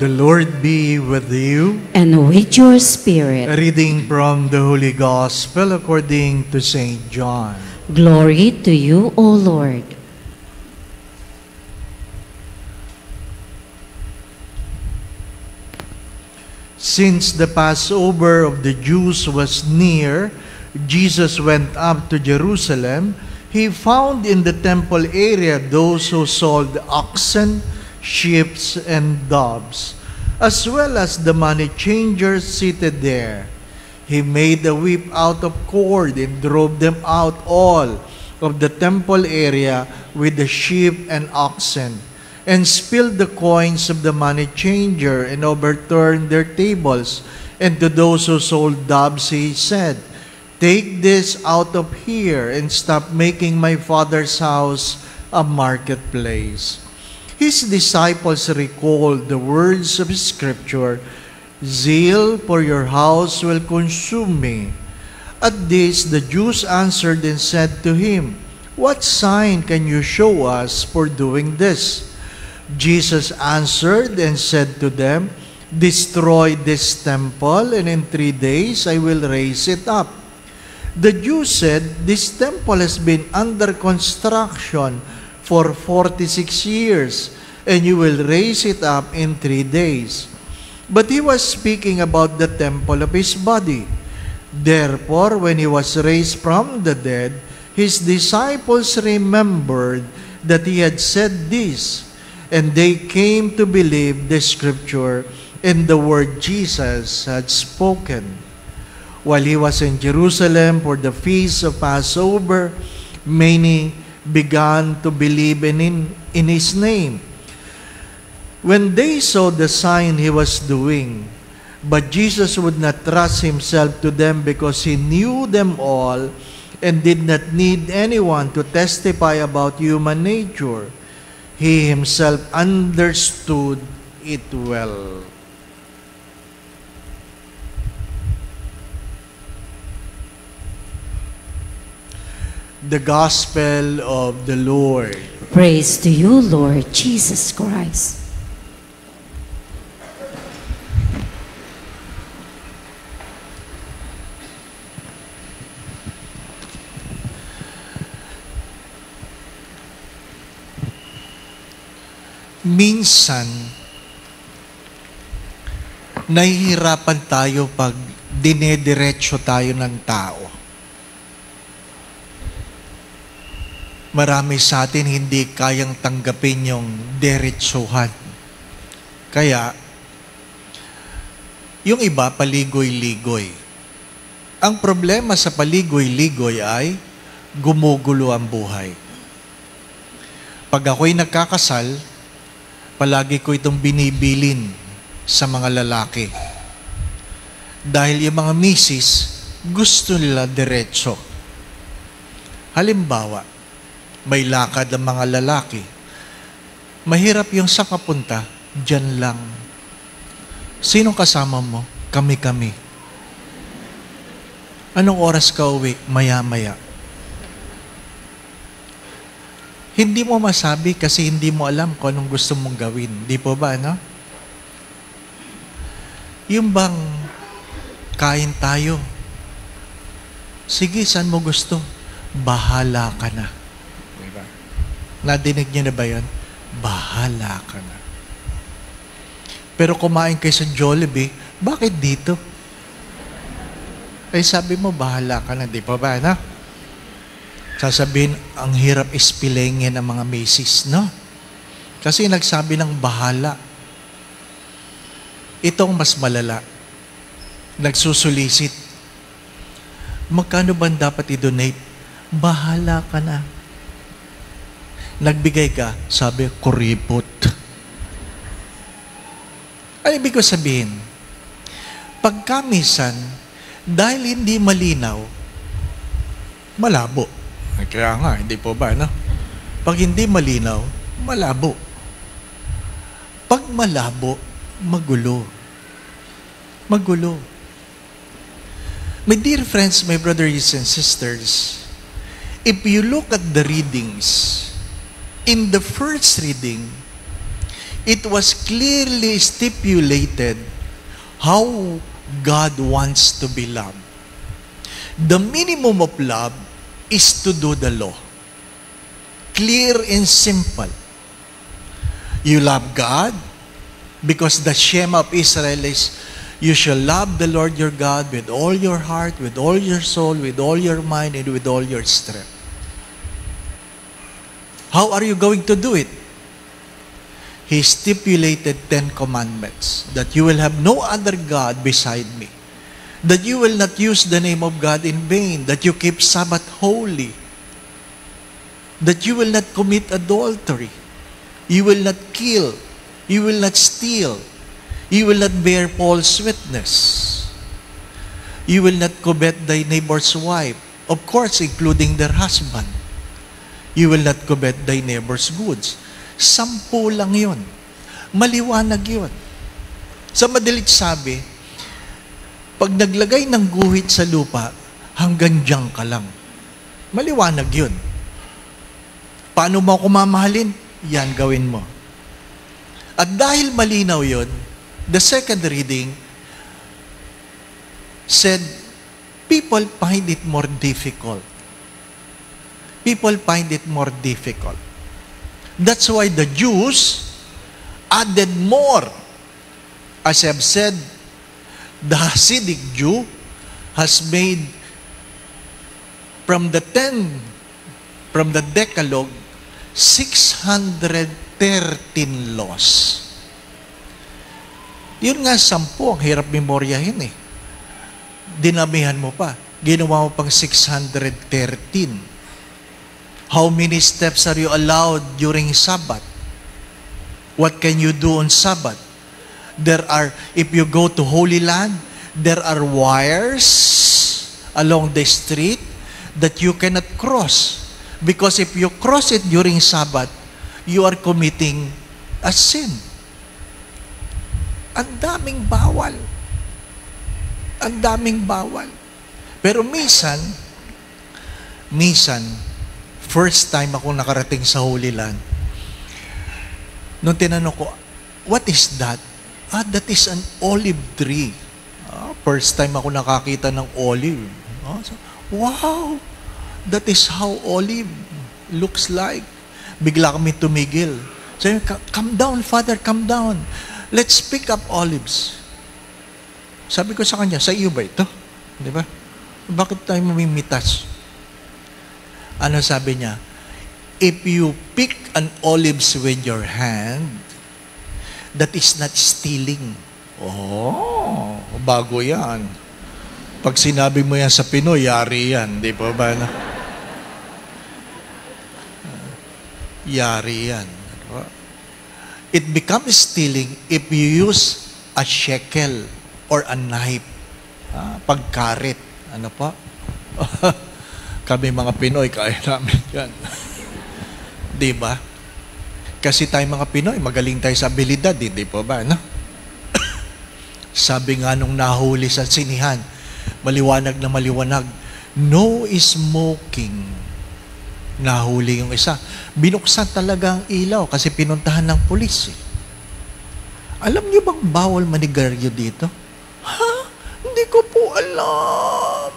The Lord be with you. And with your spirit. A reading from the Holy Gospel according to St. John. Glory to you, O Lord. Since the Passover of the Jews was near, Jesus went up to Jerusalem. He found in the temple area those who sold oxen, sheep, and doves, as well as the money changers seated there. He made a whip out of cord and drove them out all of the temple area with the sheep and oxen, and spilled the coins of the money changer and overturned their tables. And to those who sold doves he said, "Take this out of here and stop making my Father's house a marketplace." His disciples recalled the words of Scripture, "Zeal for your house will consume me." At this, the Jews answered and said to him, "What sign can you show us for doing this?" Jesus answered and said to them, "Destroy this temple, and in 3 days I will raise it up." The Jews said, "This temple has been under construction for 46 years, and you will raise it up in 3 days. But he was speaking about the temple of his body. Therefore, when he was raised from the dead, his disciples remembered that he had said this, and they came to believe the Scripture and the word Jesus had spoken. While he was in Jerusalem for the feast of Passover, many began to believe in his name, when they saw the sign he was doing. But Jesus would not trust himself to them because he knew them all and did not need anyone to testify about human nature. He himself understood it well. The Gospel of the Lord. Praise to you, Lord Jesus Christ. Minsan, nahihirapan tayo pag dinediretso tayo ng tao. Marami sa atin hindi kayang tanggapin yung diretsuhan. Kaya, yung iba paligoy-ligoy. Ang problema sa paligoy-ligoy ay gumugulo ang buhay. Pag ako'y nagkakasal, palagi ko itong binibilin sa mga lalaki. Dahil yung mga misis, gusto nila diretso. Halimbawa, may lakad ang mga lalaki. Mahirap yung sa kapunta, dyan lang. Sinong kasama mo? Kami-kami. Anong oras ka uwi? Maya-maya. Hindi mo masabi kasi hindi mo alam kung anong gusto mong gawin. Di po ba, no? Yung bang kain tayo. Sige, saan mo gusto? Bahala ka na. Diba? Nadinig niyo na ba yun? Bahala ka na. Pero kumain kayo sa Jollibee, bakit dito? Ay sabi mo, bahala ka na. Di pa ba, no? Sasabihin, ang hirap ispilengin ng mga misis, no? Kasi nagsabi ng bahala. Itong mas malala. Nagsusulisit. Magkano ba dapat i-donate? Bahala ka na. Nagbigay ka, sabi, kuripot. Ano ibig ko sabihin? Pagkamisan, dahil hindi malinaw, malabo. Kaya nga, hindi po ba, no? Pag hindi malinaw, malabo. Pag malabo, magulo. Magulo. My dear friends, my brothers and sisters, if you look at the readings, in the first reading, it was clearly stipulated how God wants to be loved. The minimum of love is to do the law. Clear and simple. You love God because the Shema of Israel is, you shall love the Lord your God with all your heart, with all your soul, with all your mind, and with all your strength. How are you going to do it? He stipulated 10 commandments, that you will have no other God beside me, that you will not use the name of God in vain, that you keep Sabbath holy, that you will not commit adultery, you will not kill, you will not steal, you will not bear false witness, you will not covet thy neighbor's wife, of course, including their husband. You will not covet thy neighbor's goods. 10 lang yun. Maliwanag yun. Sa madalit sabi, pag naglagay ng guhit sa lupa, hanggang diyan ka lang. Maliwanag yun. Paano mo ako mamahalin? Yan gawin mo. At dahil malinaw yun, the second reading said, people find it more difficult. People find it more difficult. That's why the Jews added more. As I've said, the Hasidic Jew has made from the Decalogue, 613 laws. Yun nga, 10, ang hirap memoryahin eh. Dinamihan mo pa. Ginawa mo pang 613. How many steps are you allowed during Sabbath? What can you do on Sabbath? If you go to Holy Land, there are wires along the street that you cannot cross. Because if you cross it during Sabbath, you are committing a sin. Ang daming bawal. Ang daming bawal. Pero minsan, first time ako nakarating sa Holy Land, nung tinanong ko, what is that? That is an olive tree. First time ako nakakita ng olive. So, wow! That is how olive looks like. Bigla kami tumigil. Sabi, come down, Father, come down. Let's pick up olives. Sabi ko sa kanya, sa iyo ba ito? Di ba? Bakit tayo mamimitas? Ano sabi niya? If you pick an olives with your hand, that is not stealing. Oh, bago yan. Pag sinabi mo yan sa Pinoy, yari yan. Di ba ba? Yari yan. It becomes stealing if you use a shekel or a knife. Pagkarit. Ano pa? Kami mga Pinoy, kaya namin yan. Diba? Kasi tayo mga Pinoy, magaling tayo sa abilidad, di po ba? No? Sabi nga nung nahuli sa sinihan, maliwanag na maliwanag, no smoking. Nahuli yung isa. Binuksan talaga ang ilaw kasi pinuntahan ng pulis. Alam niyo bang bawal manigarilyo dito? Ha? Hindi ko po alam.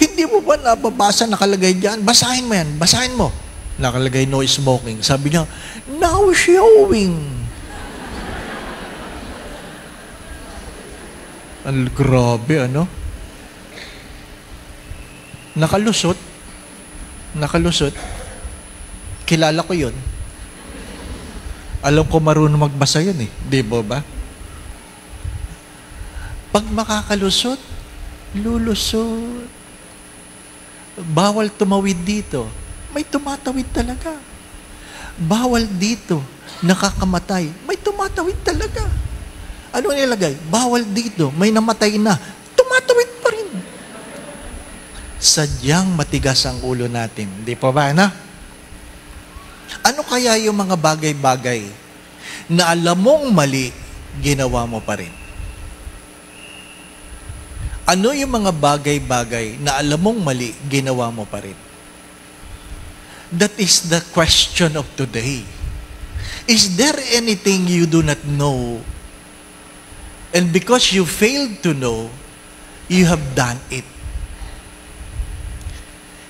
Hindi mo ba nababasa nakalagay dyan? Basahin mo yan. Basahin mo. Nakalagay no smoking. Sabi niya, now showing. Grabe, ano? Nakalusot. Kilala ko yun. Alam ko marunong magbasa yun eh. Di ba? Pag makakalusot, lulusot. Bawal tumawid dito. May tumatawid talaga. Bawal dito. Nakakamatay. May tumatawid talaga. Ano nilagay? Bawal dito. May namatay na. Tumatawid pa rin. Sadyang matigas ang ulo natin. Di pa ba, na? Ano kaya yung mga bagay-bagay na alam mong mali, ginawa mo pa rin? Ano yung mga bagay-bagay na alam mong mali, ginawa mo pa rin? That is the question of today. Is there anything you do not know? And because you failed to know, you have done it.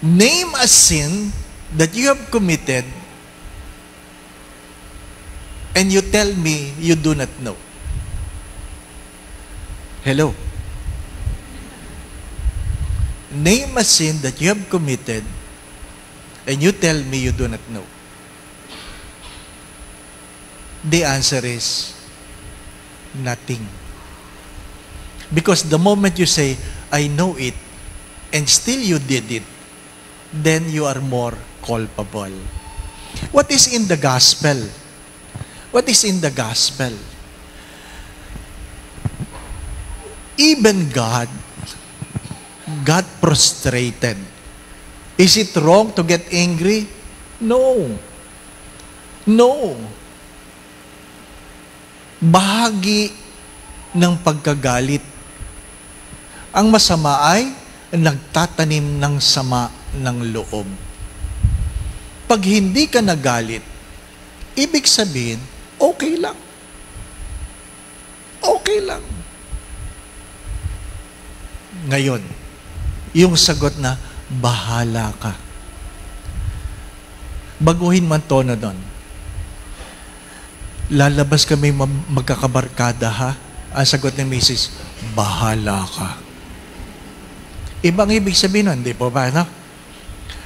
Name a sin that you have committed and you tell me you do not know. Hello? Name a sin that you have committed and you tell me you do not know. The answer is nothing. Because the moment you say, I know it, and still you did it, then you are more culpable. What is in the gospel? What is in the gospel? Even God got prostrated. Is it wrong to get angry? No. No. Bahagi ng pagkagalit. Ang masama ay nagtatanim ng sama ng loob. Pag hindi ka nagalit, ibig sabihin, okay lang. Okay lang. Ngayon, yung sagot na, bahala ka. Baguhin man tono doon. Lalabas kami magkakabarkada ha? Ang sagot ni Mrs., bahala ka. Ibang ibig sabihin nun, di po ba? No?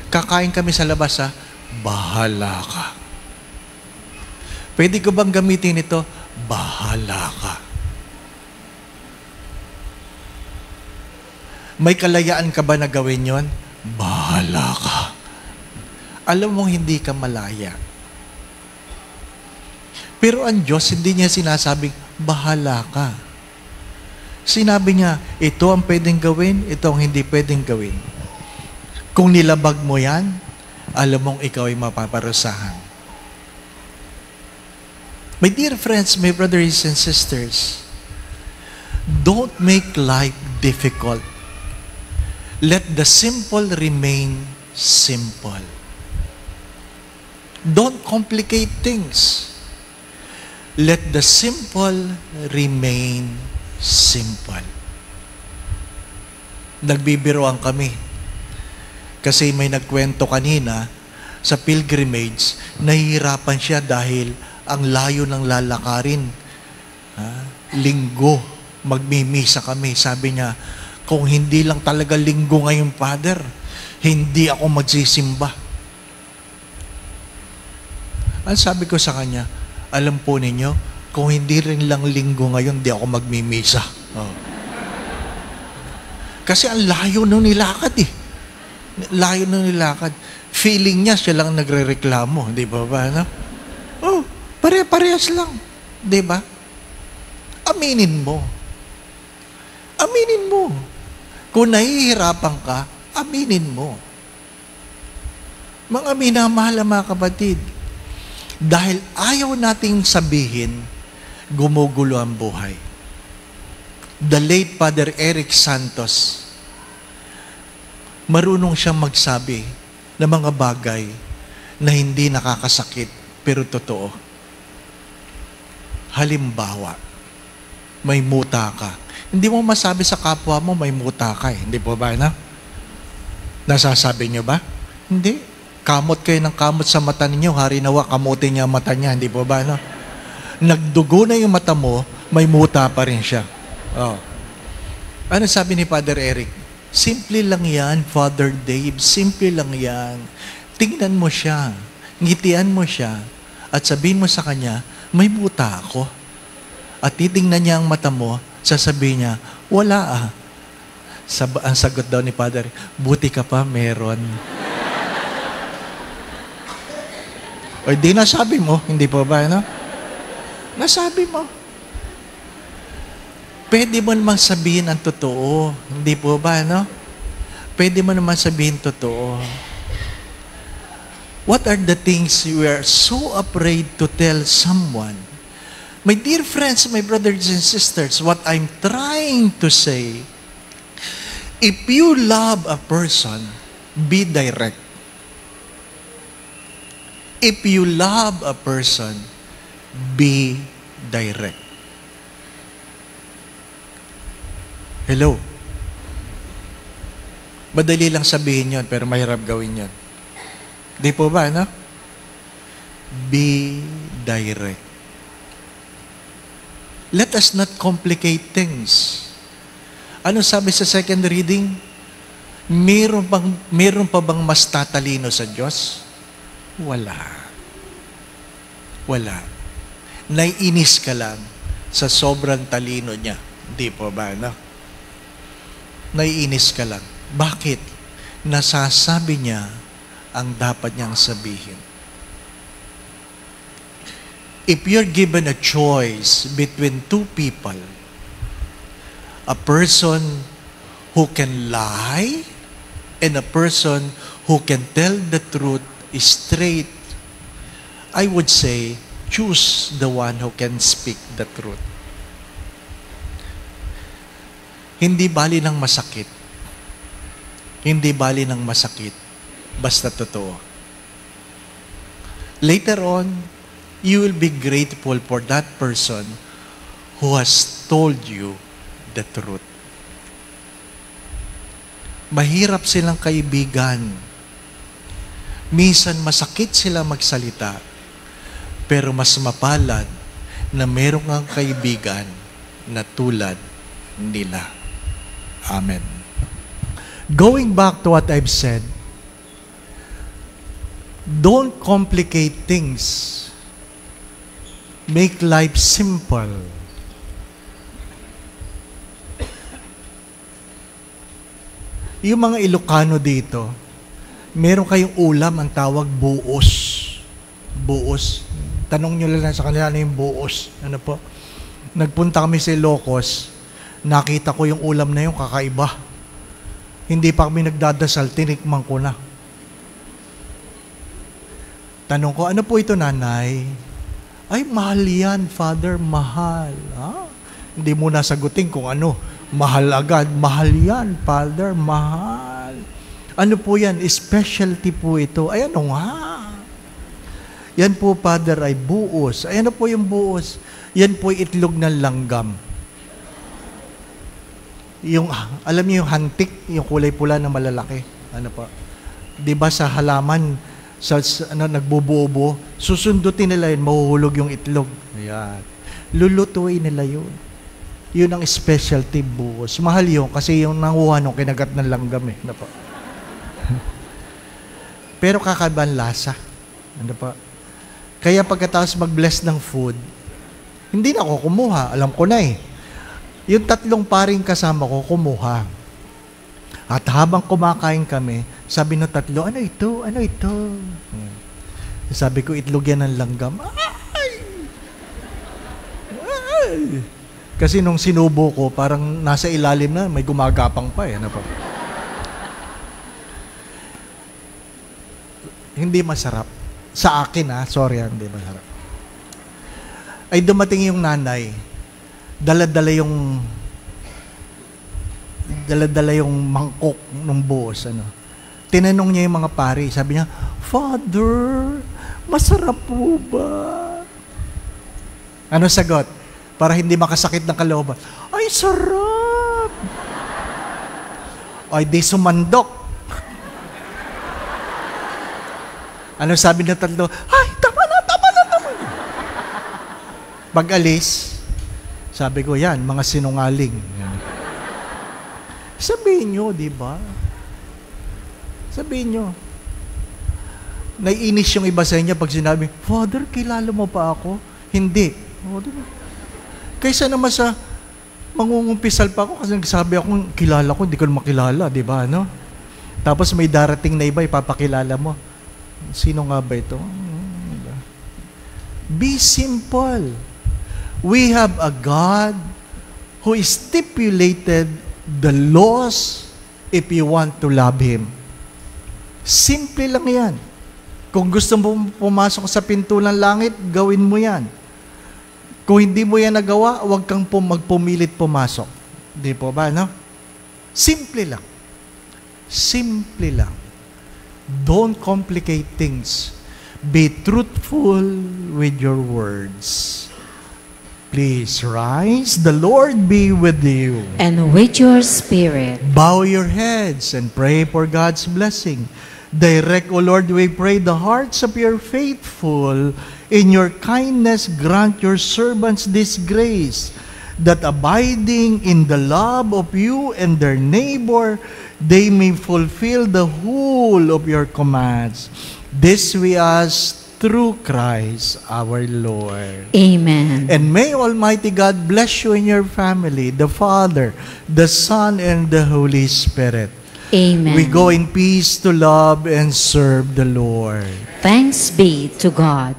Kakain kami sa labas ha? Bahala ka. Pwede ko bang gamitin ito? Bahala ka. May kalayaan ka ba na gawin yon? Bahala ka. Alam mo, hindi ka malaya. Pero ang Diyos, hindi niya sinasabing, bahala ka. Sinabi niya, ito ang pwedeng gawin, ito ang hindi pwedeng gawin. Kung nilabag mo yan, alam mong ikaw ay mapaparusahan. My dear friends, my brothers and sisters, don't make life difficult. Let the simple remain simple. Don't complicate things. Let the simple remain simple. Nagbibiroan kami. Kasi may nagkwento kanina sa pilgrimage, nahihirapan siya dahil ang layo ng lalakarin. Linggo, magmimisa kami. Sabi niya, kung hindi lang talaga linggo ngayon, Father, hindi ako magsisimba. Ang sabi ko sa kanya, alam po ninyo, kung hindi rin lang linggo ngayon, di ako magmimisa. Oh. Kasi ang layo nung nilakad eh. Layo nung nilakad. Feeling niya, siya lang nagre-reklamo. Di ba ba? No? Oh, pare-parehas lang. Di ba? Aminin mo. Aminin mo. Kung nahihirapan ka, aminin mo. Mga minamahal mga kapatid, dahil ayaw nating sabihin, gumugulo ang buhay. The late Father Eric Santos, marunong siyang magsabi ng mga bagay na hindi nakakasakit, pero totoo. Halimbawa, may muta ka. Hindi mo masabi sa kapwa mo, may muta ka eh. Hindi po ba na? Nasasabi niyo ba? Hindi. Kamot kayo ng kamot sa mata ninyo, hari nawa, kamutin niya ang mata niya. Hindi po ba? No? Nagdugo na yung mata mo, may muta pa rin siya. Oh. Ano sabi ni Father Eric? Simple lang yan, Father Dave. Simple lang yan. Tingnan mo siya. Ngitian mo siya. At sabihin mo sa kanya, may muta ako. At titingnan niya ang mata mo, sasabihin niya, wala ah. Ang sagot daw ni Father, buti ka pa, meron. O di nasabi mo, hindi po ba, no? Nasabi mo. Pwede mo naman sabihin ang totoo, hindi po ba, no? Pwede mo naman sabihin totoo. What are the things you are so afraid to tell someone? My dear friends, my brothers and sisters, what I'm trying to say, if you love a person, be direct. If you love a person, Be direct. Hello? Madali lang sabihin yon, pero mahirap gawin yon. Di po ba, no? Be direct. Let us not complicate things. Ano sabi sa second reading? Meron pa bang mas tatalino sa Diyos? Wala. Wala. Naiinis ka lang sa sobrang talino niya. Di po ba, no? Naiinis ka lang. Bakit? Nasasabi niya ang dapat niyang sabihin. If you're given a choice between two people, a person who can lie and a person who can tell the truth straight, I would say, choose the one who can speak the truth. Hindi bali ng masakit. Hindi bali ng masakit. Basta totoo. Later on, you will be grateful for that person who has told you the truth. Mahirap silang kaibigan. Minsan masakit sila magsalita, pero mas mapalad na meron kang kaibigan na tulad nila. Amen. Going back to what I've said, don't complicate things. Make life simple. Yung mga Ilocano dito, meron kayong ulam ang tawag buos. Buos. Tanong nyo lang sa kanila ano yung buos. Ano po? Nagpunta kami sa Ilocos, nakita ko yung ulam na yung kakaiba. Hindi pa kami nagdadasal, tinikman ko na. Tanong ko, ano po ito, nanay? Ay, mahal yan, Father, mahal. Ha? Hindi mo nasagutin kung ano. Mahal agad. Mahal yan, Father, mahal. Ano po yan? Specialty po ito. Ay, ano nga? Yan po, Father, ay buos. Ay, ano po yung buos? Yan po itlog ng langgam. Yung, alam niyo yung hantik, yung kulay pula na malalaki. Ano po? Di ba sa halaman, nagbubuo-buo, susundutin nila yun, mahuhulog yung itlog. Ayan. Lulutuin nila yun. Yun ang specialty buos. Mahal yun kasi yung nanguha nung kinagat ng langgam eh. Ano po? Pero kakaiba ang lasa. Ano po? Kaya pagkatapos mag-bless ng food, hindi na ako kumuha. Alam ko na eh. Yung 3 paring kasama ko, kumuha. At habang kumakain kami, sabi ng 3, ano ito? Ano ito? Sabi ko, itlog yan ng langgam. Ay! Ay! Kasi nung sinubo ko, parang nasa ilalim na, may gumagapang pa eh. Ano pa? Hindi masarap. Sa akin sorry hindi masarap. Ay dumating yung nanay, dala-dala yung mangkok ng buos. Ano. Tinanong niya yung mga pari. Sabi niya, Father, masarap po ba? Ano sagot? Para hindi makasakit ng kalooban. Ay, sarap! Ay, di sumandok. Ano sabi ng 3? Ay, tama na. Pag-alis, sabi ko, yan, mga sinungaling. Sabihin nyo, di ba? Sabihin nyo. Naiinis yung iba sa inyo pag sinabi, Father, kilala mo pa ako? Hindi. O, di ba? Kaysa naman sa mangungumpisal pa ako kasi nagsabi ako, kilala ko, hindi ko makilala, di ba? No? Tapos may darating na iba, ipapakilala mo. Sino nga ba ito? Be simple. We have a God who stipulated the laws if you want to love Him. Simple lang yan. Kung gusto mo pumasok sa pinto ng langit, gawin mo yan. Kung hindi mo yan nagawa, huwag kang magpumilit pumasok. Di po ba, no? Simple lang. Simple lang. Don't complicate things. Be truthful with your words. Please rise. The Lord be with you. And with your spirit. Bow your heads and pray for God's blessing. Direct, O Lord, we pray, the hearts of your faithful. In your kindness, grant your servants this grace, that abiding in the love of you and their neighbor, they may fulfill the whole of your commands. This we ask through Christ our Lord. Amen. And may Almighty God bless you and your family, the Father, the Son, and the Holy Spirit. Amen. We go in peace to love and serve the Lord. Thanks be to God.